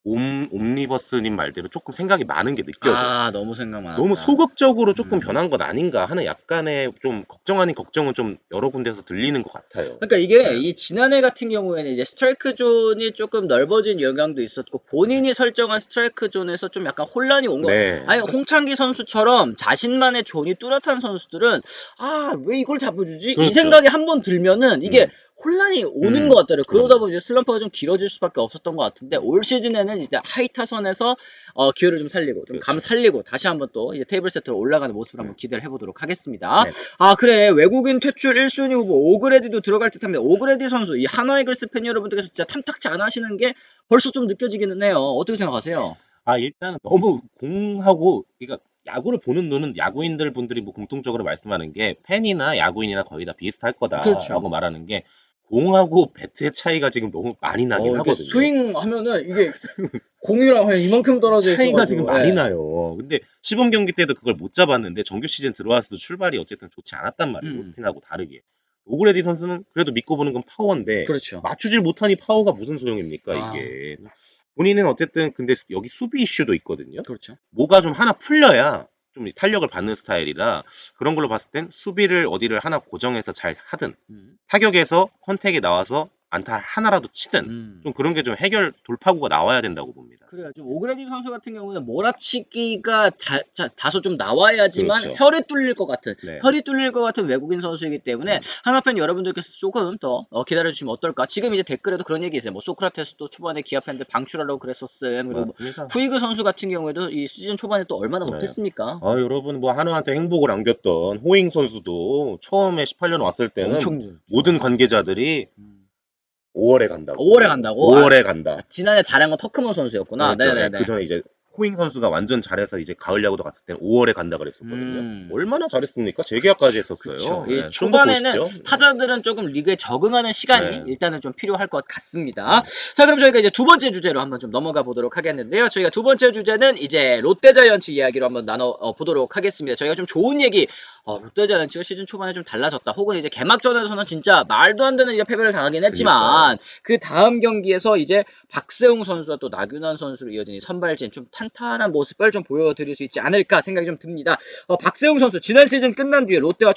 옴니버스님 말대로 조금 생각이 많은 게 느껴져요. 너무 생각 많았다. 너무 소극적으로 조금 변한 것 아닌가 하는 약간의 좀 걱정 아닌 걱정은 좀 여러 군데서 들리는 것 같아요. 그러니까 이게 이 지난해 같은 경우에는 이제 스트라이크 존이 조금 넓어진 영향도 있었고 본인이 설정한 스트라이크 존에서 좀 약간 혼란이 온 거. 아니 홍창기 선수처럼 자신만의 존이 뚜렷한 선수들은 왜 이걸 잡아주지? 이 그렇죠. 생각이 한번 들면은 이게 혼란이 오는 것 같더라고요. 그러다 그럼요. 보면 이제 슬럼프가 좀 길어질 수밖에 없었던 것 같은데 올 시즌에는 이제 하이타선에서 기회를 좀 살리고 좀 감 그렇죠. 살리고 다시 한번 또 이제 테이블 세트로 올라가는 모습을 한번 기대를 해보도록 하겠습니다. 네. 아 그래 외국인 퇴출 1순위 후보 오그레디도 들어갈 듯합니다. 오그레디 선수 이 한화이글스 팬 여러분들께서 진짜 탐탁치 않아 하시는 게 벌써 좀 느껴지기는 해요. 어떻게 생각하세요? 일단은 너무 공하고, 그러니까 야구를 보는 눈은 야구인들 분들이 뭐 공통적으로 말씀하는 게 팬이나 야구인이나 거의 다 비슷할 거다라고 그렇죠. 말하는 게 공하고 배트의 차이가 지금 너무 많이 나긴 이게 하거든요. 스윙 하면은 이게 공이랑 한 이만큼 떨어져 차이가 지금 있어가지고 많이 예. 나요. 근데 시범 경기 때도 그걸 못 잡았는데 정규 시즌 들어와서도 출발이 어쨌든 좋지 않았단 말이에요. 오스틴하고 다르게. 오그레디 선수는 그래도 믿고 보는 건 파워인데 그렇죠. 맞추질 못하니 파워가 무슨 소용입니까 아. 이게. 본인은 어쨌든 근데 여기 수비 이슈도 있거든요. 그렇죠. 뭐가 좀 하나 풀려야 좀 탄력을 받는 스타일이라 그런 걸로 봤을 땐 수비를 어디를 하나 고정해서 잘 하든 타격에서 컨택에 나와서 안타 하나라도 치든 좀 그런 게 좀 해결 돌파구가 나와야 된다고 봅니다. 그래요. 좀 오그레디 선수 같은 경우는 몰아치기가 다소 좀 나와야지만 그렇죠. 혈이 뚫릴 것 같은 네. 혈이 뚫릴 것 같은 외국인 선수이기 때문에 하나팬 여러분들께서 조금 더 기다려주시면 어떨까. 지금 이제 댓글에도 그런 얘기 있어요. 뭐 소크라테스도 초반에 기아 팬들 방출하려고 그랬었음. 그리고 맞습니다. 푸이그 선수 같은 경우에도 이 시즌 초반에 또 얼마나 네. 못했습니까? 여러분 뭐 한화한테 행복을 안겼던 호잉 선수도 처음에 18년 왔을 때는 엄청 모든 관계자들이 5월에 간다고. 5월에 간다고? 5월에 간다. 지난해 잘한 건 터크먼 선수였구나. 그렇죠. 네네네. 그 전에 이제 호잉 선수가 완전 잘해서 이제 가을 야구도 갔을 때는 5월에 간다 그랬었거든요. 얼마나 잘했습니까? 재계약까지 했었어요. 그렇죠. 네, 이 좀더 초반에는 보시죠. 타자들은 조금 리그에 적응하는 시간이 네. 일단은 좀 필요할 것 같습니다. 자, 그럼 저희가 이제 두 번째 주제로 한번 좀 넘어가 보도록 하겠는데요. 저희가 두 번째 주제는 이제 롯데자이언츠 이야기로 한번 나눠 보도록 하겠습니다. 저희가 좀 좋은 얘기, 롯데자이언츠가 시즌 초반에 좀 달라졌다. 혹은 이제 개막전에서는 진짜 말도 안 되는 이제 패배를 당하긴 했지만 그 다음 경기에서 이제 박세웅 선수와 또 나균환 선수로 이어진 이 선발진 좀 탄탄한 모습을 좀 보여드릴 수 있지 않을까 생각이 좀 듭니다. 박세웅 선수 지난 시즌 끝난 뒤에 롯데와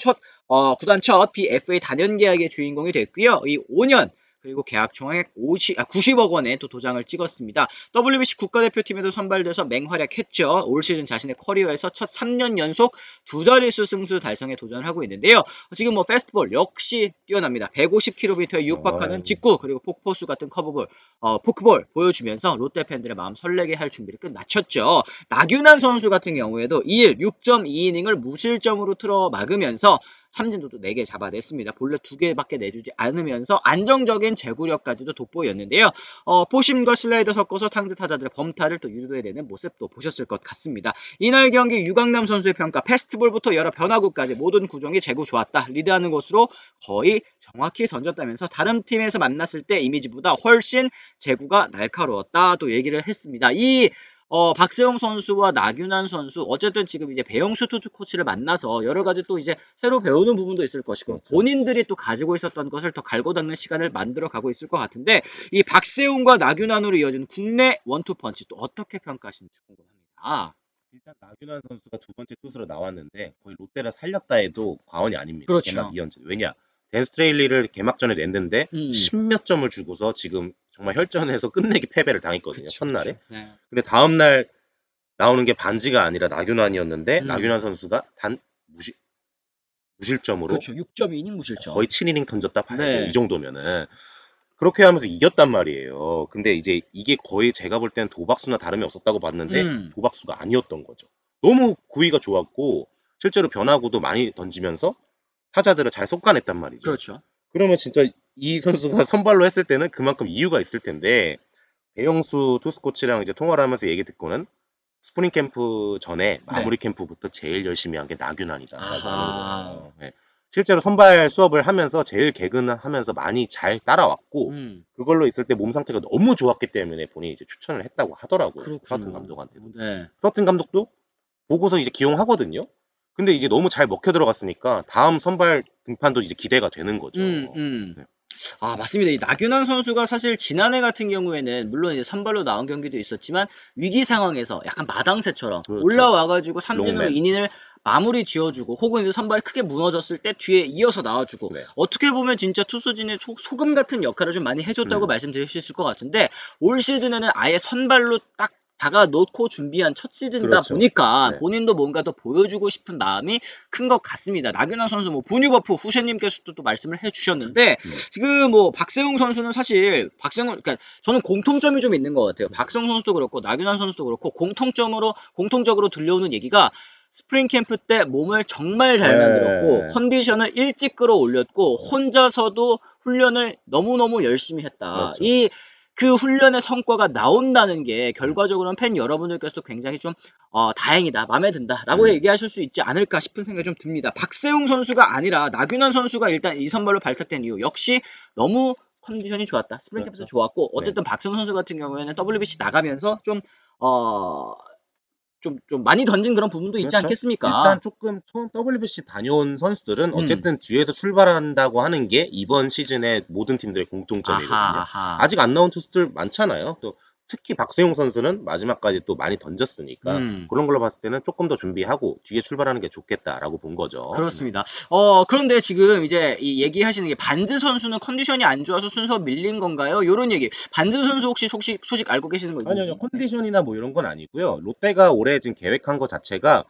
구단 첫 BFA 단연 계약의 주인공이 됐고요. 이 5년 그리고 계약 총액 90억 원의 또 도장을 찍었습니다. WBC 국가대표팀에도 선발돼서 맹활약했죠. 올 시즌 자신의 커리어에서 첫 3년 연속 두 자릿수 승수 달성에 도전을 하고 있는데요. 지금 뭐 페스트볼 역시 뛰어납니다. 150km에 육박하는 직구 그리고 폭포수 같은 커브볼, 포크볼 보여주면서 롯데 팬들의 마음 설레게 할 준비를 끝마쳤죠. 나균환 선수 같은 경우에도 2일 6.2이닝을 무실점으로 틀어 막으면서 삼진도도 4개 잡아냈습니다. 본래 2개밖에 내주지 않으면서 안정적인 제구력까지도 돋보였는데요. 포심과 슬라이더 섞어서 상대 타자들의 범타를 또 유도해내는 모습도 보셨을 것 같습니다. 이날 경기 유강남 선수의 평가, 패스트볼부터 여러 변화구까지 모든 구종이 제구 좋았다. 리드하는 것으로 거의 정확히 던졌다면서 다른 팀에서 만났을 때 이미지보다 훨씬 제구가 날카로웠다. 또 얘기를 했습니다. 박세웅 선수와 나균환 선수 어쨌든 지금 이제 배영수 투수 코치를 만나서 여러 가지 또 이제 새로 배우는 부분도 있을 것이고 그렇죠. 본인들이 또 가지고 있었던 것을 더 갈고 닦는 시간을 만들어 가고 있을 것 같은데 이 박세웅과 나균환으로 이어진 국내 원투펀치 또 어떻게 평가하시는지 궁금합니다. 일단 나균환 선수가 두 번째 투수로 나왔는데 거의 롯데를 살렸다 해도 과언이 아닙니다. 그렇죠. 개막 2연전. 왜냐? 댄스트레일리를 개막전에 냈는데 10몇 점을 주고서 지금 정말 혈전에서 끝내기 패배를 당했거든요. 첫날에. 네. 근데 다음날 나오는 게 반지가 아니라 나균환이었는데 나균환 선수가 단 무실점으로 그렇죠. 6.2이닝 무실점. 거의 7이닝 던졌다 봐야죠. 네. 이 정도면은. 그렇게 하면서 이겼단 말이에요. 근데 이제 이게 거의 제가 볼 때는 도박수나 다름이 없었다고 봤는데 도박수가 아니었던 거죠. 너무 구위가 좋았고 실제로 변화구도 많이 던지면서 타자들을 잘 솎아냈단 말이죠. 그렇죠. 그러면 진짜 이 선수가 선발로 했을 때는 그만큼 이유가 있을 텐데 배영수 투수 코치랑 이제 통화를 하면서 얘기 듣고는 스프링 캠프 전에 마무리 캠프부터 제일 열심히 한 게 나균환이다라고 하는 거예요. 네. 실제로 선발 수업을 하면서 제일 개근하면서 많이 잘 따라왔고 그걸로 있을 때 몸 상태가 너무 좋았기 때문에 본인이 이제 추천을 했다고 하더라고요. 스타튼 감독한테도. 네. 스타튼 감독도 보고서 이제 기용하거든요. 근데 이제 너무 잘 먹혀 들어갔으니까 다음 선발 등판도 이제 기대가 되는 거죠. 네. 맞습니다. 이 나균환 선수가 사실 지난해 같은 경우에는 물론 이제 선발로 나온 경기도 있었지만 위기 상황에서 약간 마당새처럼 그렇죠. 올라와가지고 삼진으로 롱맨. 이닝을 마무리 지어주고 혹은 이제 선발이 크게 무너졌을 때 뒤에 이어서 나와주고 어떻게 보면 진짜 투수진의 소금 같은 역할을 좀 많이 해줬다고 말씀드릴 수 있을 것 같은데 올 시즌에는 아예 선발로 딱 다가놓고 준비한 첫 시즌이다 그렇죠. 보니까 네. 본인도 뭔가 더 보여주고 싶은 마음이 큰 것 같습니다. 나균환 선수 뭐 분유버프 후셰님께서도 또 말씀을 해주셨는데 지금 뭐 박세웅 선수는 사실 그러니까 저는 공통점이 좀 있는 것 같아요. 박세웅 선수도 그렇고 나균환 선수도 그렇고 공통적으로 들려오는 얘기가 스프링 캠프 때 몸을 정말 잘 만들었고 컨디션을 일찍 끌어올렸고 혼자서도 훈련을 너무너무 열심히 했다. 그렇죠. 그 훈련의 성과가 나온다는 게 결과적으로는 팬 여러분들께서도 굉장히 좀 다행이다, 마음에 든다라고 얘기하실 수 있지 않을까 싶은 생각이 좀 듭니다. 박세웅 선수가 아니라 나균환 선수가 일단 이 선발로 발탁된 이유 역시 너무 컨디션이 좋았다. 스프링 캠프도 그렇죠. 좋았고 어쨌든 박세웅 선수 같은 경우에는 WBC 나가면서 좀 많이 던진 그런 부분도 있지 그렇죠. 않겠습니까? 일단 조금 처음 WBC 다녀온 선수들은 음. 어쨌든 뒤에서 출발한다고 하는 게 이번 시즌의 모든 팀들의 공통점이거든요. 아하. 아직 안 나온 투수들 많잖아요. 또 특히 박세용 선수는 마지막까지 또 많이 던졌으니까 그런 걸로 봤을 때는 조금 더 준비하고 뒤에 출발하는 게 좋겠다라고 본 거죠. 그렇습니다. 그런데 지금 이제 이 얘기하시는 게 반즈 선수는 컨디션이 안 좋아서 순서 밀린 건가요? 요런 얘기. 반즈 선수 혹시 소식 알고 계시는 거 있나요? 아니요, 컨디션이나 뭐 이런 건 아니고요. 롯데가 올해 지금 계획한 거 자체가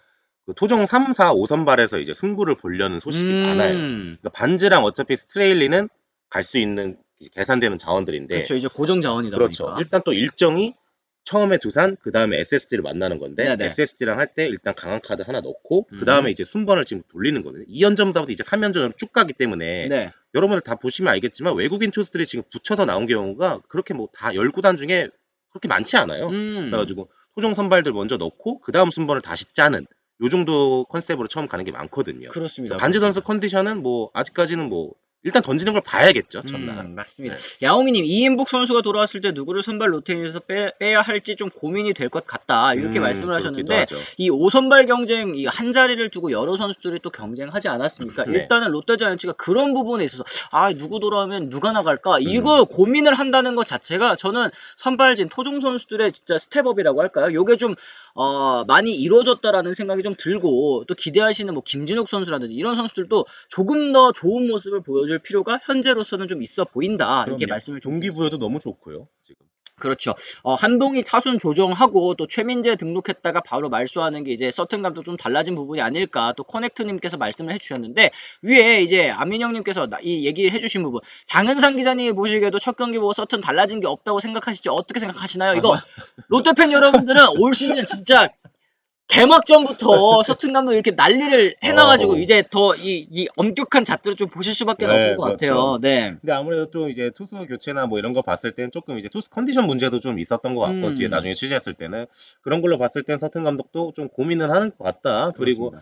그 토종 3, 4, 5선발에서 이제 승부를 보려는 소식이 많아요. 그러니까 반즈랑 어차피 스트레일리는 갈 수 있는 계산되는 자원들인데 그렇죠. 이제 고정 자원이다 그렇죠. 보니까. 일단 또 일정이 처음에 두산, 그 다음에 SSG를 만나는 건데 네네. SSG랑 할 때 일단 강한 카드 하나 넣고 그 다음에 이제 순번을 지금 돌리는 거거든요. 2연전부터 이제 3연전으로 쭉 가기 때문에 네. 여러분들 다 보시면 알겠지만 외국인 투수들이 지금 붙여서 나온 경우가 그렇게 뭐 다 10구단 중에 그렇게 많지 않아요. 그래가지고 토종 선발들 먼저 넣고 그 다음 순번을 다시 짜는 요 정도 컨셉으로 처음 가는 게 많거든요. 그렇습니다. 반지 선수 컨디션은 뭐 아직까지는 뭐 일단 던지는 걸 봐야겠죠. 첫날. 맞습니다. 야옹이님, 이인복 선수가 돌아왔을 때 누구를 선발 로테이션에서 빼야 할지 좀 고민이 될 것 같다. 이렇게 말씀을 하셨는데 이 5선발 경쟁 이 한 자리를 두고 여러 선수들이 또 경쟁하지 않았습니까? 네. 일단은 롯데자이언츠가 그런 부분에 있어서 누구 돌아오면 누가 나갈까? 이거 고민을 한다는 것 자체가 저는 선발진 토종 선수들의 진짜 스텝업이라고 할까요? 요게 좀 많이 이루어졌다라는 생각이 좀 들고 또 기대하시는 뭐 김진욱 선수라든지 이런 선수들도 조금 더 좋은 모습을 보여줄 필요가 현재로서는 좀 있어 보인다. 이렇게 말씀을 좀 동기부여도 너무 좋고요. 지금. 그렇죠. 한동희 타순 조정하고 또 최민재 등록했다가 바로 말소하는 게 이제 서튼감도 좀 달라진 부분이 아닐까. 또 커넥트님께서 말씀을 해주셨는데 위에 이제 안민영님께서 이 얘기를 해주신 부분. 장은상 기자님이 보시기에도 첫 경기 보고 서튼 달라진 게 없다고 생각하시죠? 어떻게 생각하시나요? 이거 롯데팬 여러분들은 올 시즌 진짜 개막전부터 서튼 감독 이렇게 난리를 해놔가지고 이제 더 이 엄격한 잣들을 좀 보실 수밖에 없을 것 같아요. 네. 근데 아무래도 또 이제 투수 교체나 뭐 이런 거 봤을 때는 조금 이제 투수 컨디션 문제도 좀 있었던 것 같고 뒤에 나중에 취재했을 때는 그런 걸로 봤을 땐 서튼 감독도 좀 고민을 하는 것 같다. 그리고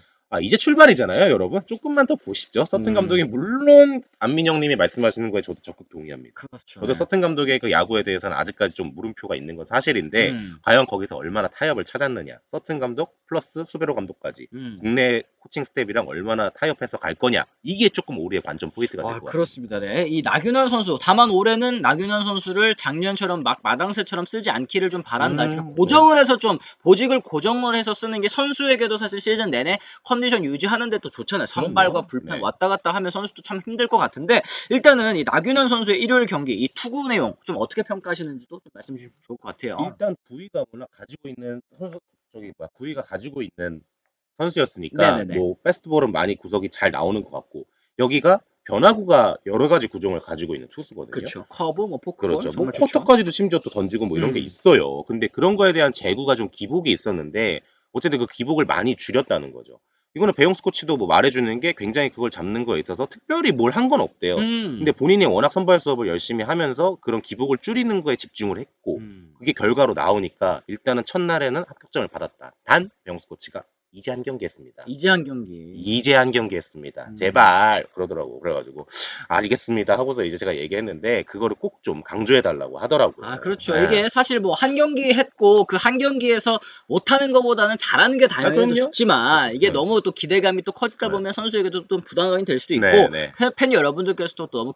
이제 출발이잖아요, 여러분. 조금만 더 보시죠. 서튼 감독이 물론 안민영님이 말씀하시는 거에 저도 적극 동의합니다. 그렇죠. 저도 서튼 감독의 그 야구에 대해서는 아직까지 좀 물음표가 있는 건 사실인데 과연 거기서 얼마나 타협을 찾았느냐. 서튼 감독 플러스 수베로 감독까지 국내 코칭 스텝이랑 얼마나 타협해서 갈 거냐. 이게 조금 올해의 관전 포인트가 될 것 같습니다. 그렇습니다. 네. 이 나균환 선수 다만 올해는 나균환 선수를 작년처럼 막 마당새처럼 쓰지 않기를 좀 바란다. 그러니까 고정을 해서 좀 보직을 고정을 해서 쓰는 게 선수에게도 사실 시즌 내내 컨디션 유지하는데 또 좋잖아요. 선발과 불펜 왔다 갔다 하면 선수도 참 힘들 것 같은데 일단은 이 나균환 선수의 일요일 경기 이 투구 내용 좀 어떻게 평가하시는지도 좀 말씀 주시면 좋을 것 같아요. 일단 구위가 가지고 있는 구위가 가지고 있는 선수였으니까 뭐 패스트볼은 많이 구석이 잘 나오는 것 같고 여기가 변화구가 여러 가지 구종을 가지고 있는 투수거든요. 그렇죠. 커브, 뭐 포크볼, 그렇죠. 뭐 쿼터까지도 심지어 또 던지고 뭐 이런 게 있어요. 근데 그런 거에 대한 제구가 좀 기복이 있었는데 어쨌든 그 기복을 많이 줄였다는 거죠. 이거는 배용수 코치도 뭐 말해주는 게 굉장히 그걸 잡는 거에 있어서 특별히 뭘 한 건 없대요. 근데 본인이 워낙 선발 수업을 열심히 하면서 그런 기복을 줄이는 거에 집중을 했고 그게 결과로 나오니까 일단은 첫날에는 합격점을 받았다. 단 배용수 코치가 이제 한 경기 했습니다. 이제 한 경기. 이제 한 경기 했습니다. 제발 그러더라고. 그래가지고 알겠습니다 하고서 이제 제가 얘기했는데 그거를 꼭 좀 강조해 달라고 하더라고요. 그렇죠. 이게 사실 뭐 한 경기 했고 그 한 경기에서 못하는 것보다는 잘하는 게 당연히 좋지만 이게 너무 또 기대감이 또 커지다 보면 선수에게도 좀 부담감이 될 수도 있고 팬 여러분들께서도 너무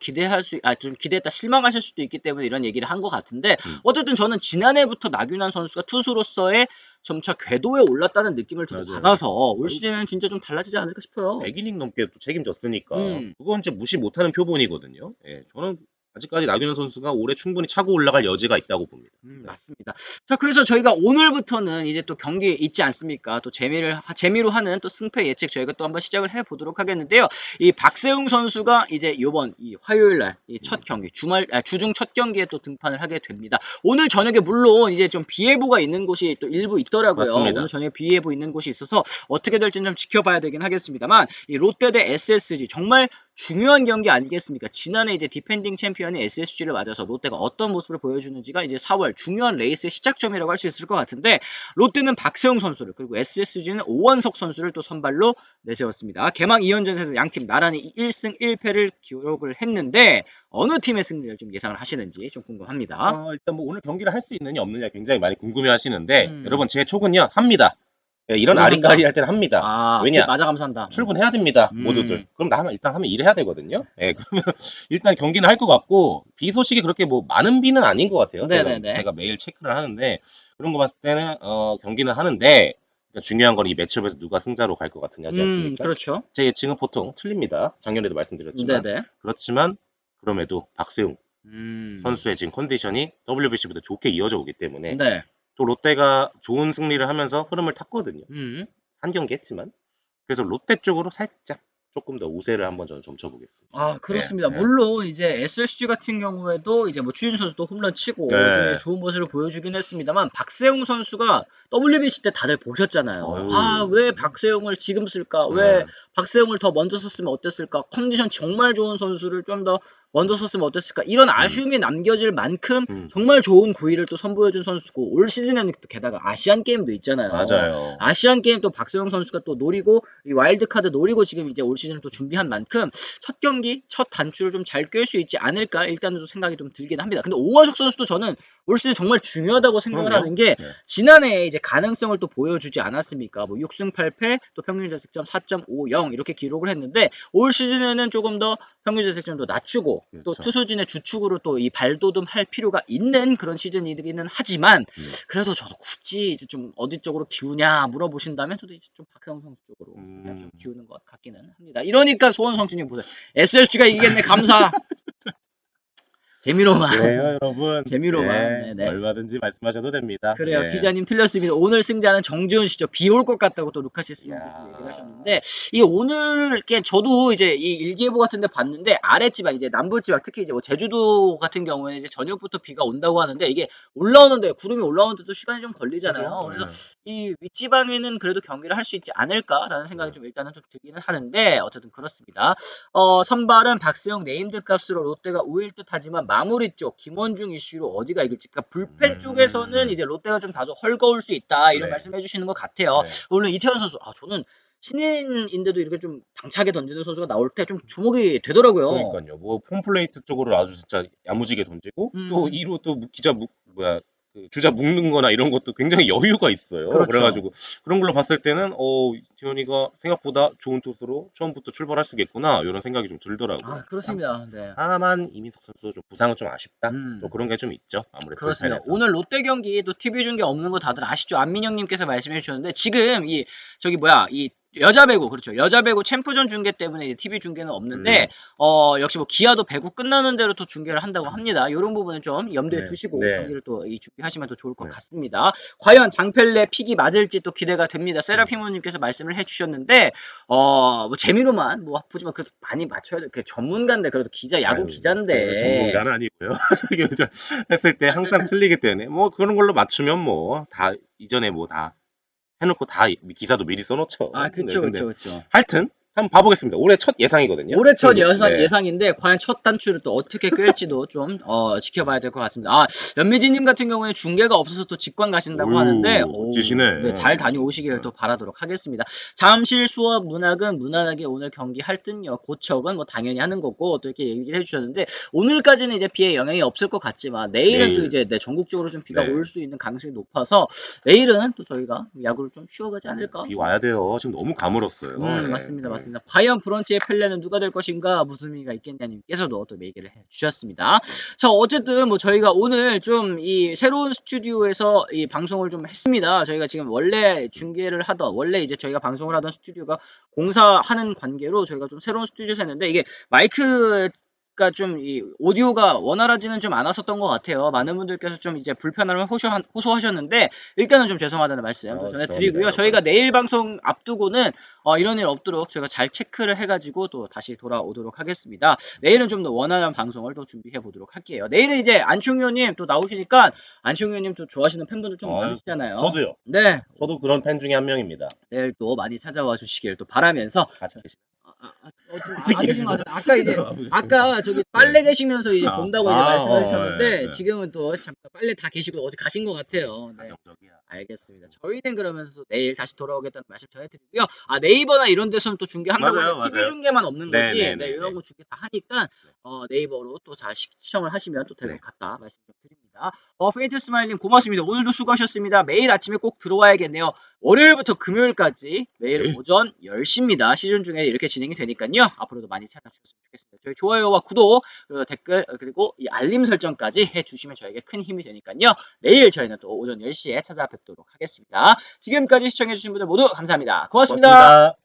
좀 기대했다 실망하실 수도 있기 때문에 이런 얘기를 한 것 같은데 어쨌든 저는 지난해부터 나균환 선수가 투수로서의 점차 궤도에 올랐다는 느낌을 좀 받아서 올 시즌에는 진짜 좀 달라지지 않을까 싶어요. 100이닝 넘게 또 책임졌으니까 그건 진짜 무시 못하는 표본이거든요. 예, 저는 아직까지 나균현 선수가 올해 충분히 차고 올라갈 여지가 있다고 봅니다. 맞습니다. 자, 그래서 저희가 오늘부터는 이제 또 경기 있지 않습니까? 또 재미로 하는 또 승패 예측 저희가 또 한번 시작을 해 보도록 하겠는데요. 이 박세웅 선수가 이제 요번 이 화요일 날 이 첫 경기 주중 첫 경기에 또 등판을 하게 됩니다. 오늘 저녁에 물론 이제 좀 비 예보가 있는 곳이 또 일부 있더라고요. 맞습니다. 오늘 저녁에 비 예보 있는 곳이 있어서 어떻게 될지는 좀 지켜봐야 되긴 하겠습니다만 이 롯데 대 SSG 정말 중요한 경기 아니겠습니까? 지난해 이제 디펜딩 챔피언이 SSG를 맞아서 롯데가 어떤 모습을 보여주는지가 이제 4월 중요한 레이스의 시작점이라고 할 수 있을 것 같은데 롯데는 박세웅 선수를 그리고 SSG는 오원석 선수를 또 선발로 내세웠습니다. 개막 2연전에서 양팀 나란히 1승 1패를 기록을 했는데 어느 팀의 승리를 좀 예상을 하시는지 좀 궁금합니다. 일단 뭐 오늘 경기를 할 수 있느냐 없느냐 굉장히 많이 궁금해 하시는데 여러분 제 촉은요 합니다. 예, 이런 오늘 아리까리 한다? 할 때는 합니다. 아, 왜냐? 맞아 감사한다. 출근해야 됩니다. 모두들. 그럼 일단 하면 일해야 되거든요. 예, 그러면 일단 경기는 할 것 같고 비 소식이 그렇게 뭐 많은 비는 아닌 것 같아요. 네네네. 제가 매일 체크를 하는데 그런 거 봤을 때는 경기는 하는데 일단 중요한 건 이 매치업에서 누가 승자로 갈 것 같으냐지 않습니까? 그렇죠. 제 예측은 보통 틀립니다. 작년에도 말씀드렸지만 네네. 그렇지만 그럼에도 박세웅 음. 선수의 지금 컨디션이 WBC보다 좋게 이어져 오기 때문에 네. 또 롯데가 좋은 승리를 하면서 흐름을 탔거든요. 음. 한 경기 했지만 그래서 롯데 쪽으로 살짝 조금 더 우세를 한번 저는 좀 쳐보겠습니다. 아, 그렇습니다. 네. 물론 이제 SSG 같은 경우에도 이제 뭐 추진 선수도 홈런 치고 네. 좀 좋은 모습을 보여주긴 했습니다만 박세웅 선수가 WBC 때 다들 보셨잖아요. 어휴. 아, 왜 박세웅을 지금 쓸까? 왜 박세웅을 더 먼저 썼으면 어땠을까? 컨디션 정말 좋은 선수를 좀 더 먼저 썼으면 어땠을까? 이런 아쉬움이 남겨질 만큼 정말 좋은 구위를 또 선보여준 선수고 올 시즌에는 또 게다가 아시안 게임도 있잖아요. 맞아요. 아시안 게임 또 박세웅 선수가 또 노리고 이 와일드 카드 노리고 지금 이제 올 시즌을 또 준비한 만큼 첫 경기 첫 단추를 좀 잘 꿰 수 있지 않을까 일단은 좀 생각이 좀 들긴 합니다. 근데 오원석 선수도 저는 올 시즌 정말 중요하다고 생각을 그럼요. 하는 게 네. 지난해 이제 가능성을 또 보여주지 않았습니까? 뭐 6승 8패 또 평균 자책점 4.50 이렇게 기록을 했는데 올 시즌에는 조금 더 평균 자책점도 낮추고 또 그렇죠. 투수진의 주축으로 또 이 발돋움할 필요가 있는 그런 시즌이기는 하지만 그래도 저도 굳이 이제 좀 어디 쪽으로 기우냐 물어보신다면 저도 이제 좀 박세웅 선수 쪽으로 살짝 좀 기우는 것 같기는 합니다. 이러니까 소원 성준님 보세요. SSG가 이기겠네 감사. 재미로만. 그래요, 여러분. 재미로만. 네, 네네. 얼마든지 말씀하셔도 됩니다. 그래요. 네. 기자님 틀렸습니다. 오늘 승자는 정지훈 씨죠. 비 올 것 같다고 또 루카시스님께서 이야. 얘기를 하셨는데 이 오늘 게 저도 이제 이 일기예보 같은데 봤는데 아랫지방 이제 남부지방 특히 이제 뭐 제주도 같은 경우에는 이제 저녁부터 비가 온다고 하는데 이게 올라오는데 구름이 올라오는데도 시간이 좀 걸리잖아요. 그죠? 그래서 네. 이 윗지방에는 그래도 경기를 할 수 있지 않을까라는 생각이 좀 일단은 좀 들기는 하는데 어쨌든 그렇습니다. 선발은 박세웅 네임드 값으로 롯데가 우일 듯하지만 마무리 쪽 김원중 이슈로 어디가 이길지 그러니까 불펜 쪽에서는 이제 롯데가 좀 다소 헐거울 수 있다 이런 네. 말씀해 주시는 것 같아요. 네. 물론 이태원 선수 저는 신인인데도 이렇게 좀 당차게 던지는 선수가 나올 때 좀 주목이 되더라고요. 그러니까요. 뭐 홈플레이트 쪽으로 아주 진짜 야무지게 던지고 또 2루 또 주자 묶는 거나 이런 것도 굉장히 여유가 있어요. 그렇죠. 그래가지고 그런 걸로 봤을 때는 이태원이가 생각보다 좋은 투수로 처음부터 출발할 수 있겠구나 이런 생각이 좀 들더라고요. 아, 그렇습니다. 네. 다만 이민석 선수 좀 부상은 좀 아쉽다. 음. 또 그런 게 좀 있죠. 아무래도 그렇습니다. 불펜에서. 오늘 롯데 경기 또 TV 중계 없는 거 다들 아시죠? 안민영님께서 말씀해 주셨는데 지금 이 여자 배구 그렇죠. 여자 배구 챔프전 중계 때문에 이제 TV 중계는 없는데 역시 뭐 기아도 배구 끝나는 대로 또 중계를 한다고 합니다. 이런 부분은 좀 염두에 네. 두시고 네. 경기를 또 준비하시면 더 좋을 것 네. 같습니다. 과연 장펠레 픽이 맞을지 또 기대가 됩니다. 세라피모님께서 말씀을 해주셨는데 뭐 재미로만 뭐 보지만 그래도 많이 맞춰야 돼. 전문가인데 그래도 야구 기자인데 전문가는 아니고요. 저기 했을 때 항상 틀리기 때문에 뭐 그런 걸로 맞추면 뭐 다 이전에 뭐 다 해놓고 다 기사도 미리 써놓죠. 아, 그쵸, 근데 그쵸. 하여튼 한번 봐보겠습니다. 올해 첫 예상이거든요. 올해 첫 네. 예상인데 과연 첫 단추를 또 어떻게 꿰일지도 좀 지켜봐야 될 것 같습니다. 아, 연미진님 같은 경우에 중계가 없어서 또 직관 가신다고 어휴, 하는데 멋지시네. 네, 잘 다녀오시기를 또 바라도록 하겠습니다. 잠실 수업 문학은 무난하게 오늘 경기 할 듯요. 고척은 뭐 당연히 하는 거고 또 이렇게 얘기를 해주셨는데 오늘까지는 이제 비의 영향이 없을 것 같지만 내일은 또 이제 전국적으로 좀 비가 네. 올 수 있는 가능성이 높아서 내일은 또 저희가 야구를 좀 쉬어가지 않을까. 비 와야 돼요. 지금 너무 가물었어요. 네. 맞습니다. 맞습니다. 과연 브런치의 펠레는 누가 될 것인가 무슨 의미가 있겠냐님께서도 또 얘기를 해주셨습니다. 자, 어쨌든 뭐 저희가 오늘 좀 이 새로운 스튜디오에서 이 방송을 좀 했습니다. 저희가 지금 원래 이제 저희가 방송을 하던 스튜디오가 공사하는 관계로 저희가 좀 새로운 스튜디오에서 했는데 이게 마이크가 보니까 좀 이 오디오가 원활하지는 좀 않았었던 것 같아요. 많은 분들께서 좀 이제 불편함을 호소하셨는데 일단은 좀 죄송하다는 말씀 또 전해드리고요. 죄송합니다, 저희가 내일 방송 앞두고는 이런 일 없도록 저희가 잘 체크를 해가지고 또 다시 돌아오도록 하겠습니다. 내일은 좀 더 원활한 방송을 또 준비해 보도록 할게요. 내일은 이제 안충 의원님 또 나오시니까 안충 의원님 또 좋아하시는 팬분들 좀 많으시잖아요. 저도요. 네. 저도 그런 팬 중에 한 명입니다. 내일 또 많이 찾아와 주시길 또 바라면서 같이 계시. 안 계신 것 같아요. 아까 이제 아까 저기 빨래 계시면서 이제 본다고 이제 말씀해 주셨는데 네. 지금은 또 잠깐 빨래 다 계시고 어디 가신 것 같아요. 네. 가정적이야. 알겠습니다. 저희는 그러면서 내일 다시 돌아오겠다는 말씀 전해드리고요. 네이버나 이런 데서는 또 중계한다고 맞아요, 하는데 TV 맞아요. 중계만 없는 네, 거지. 네, 네, 네, 이런 네. 거 중계 다 하니까 네이버로 또 잘 시청을 하시면 또 될 것 네. 같다 말씀 좀 드립니다. 페인트 스마일님 고맙습니다. 오늘도 수고하셨습니다. 매일 아침에 꼭 들어와야겠네요. 월요일부터 금요일까지 매일 네. 오전 10시입니다. 시즌 중에 이렇게 진행이 되니까요. 앞으로도 많이 찾아주셨으면 좋겠습니다. 저희 좋아요와 구독, 그리고 댓글, 그리고 이 알림 설정까지 해주시면 저에게 큰 힘이 되니까요. 내일 저희는 또 오전 10시에 찾아뵙도록 하겠습니다. 지금까지 시청해주신 분들 모두 감사합니다. 고맙습니다. 고맙습니다.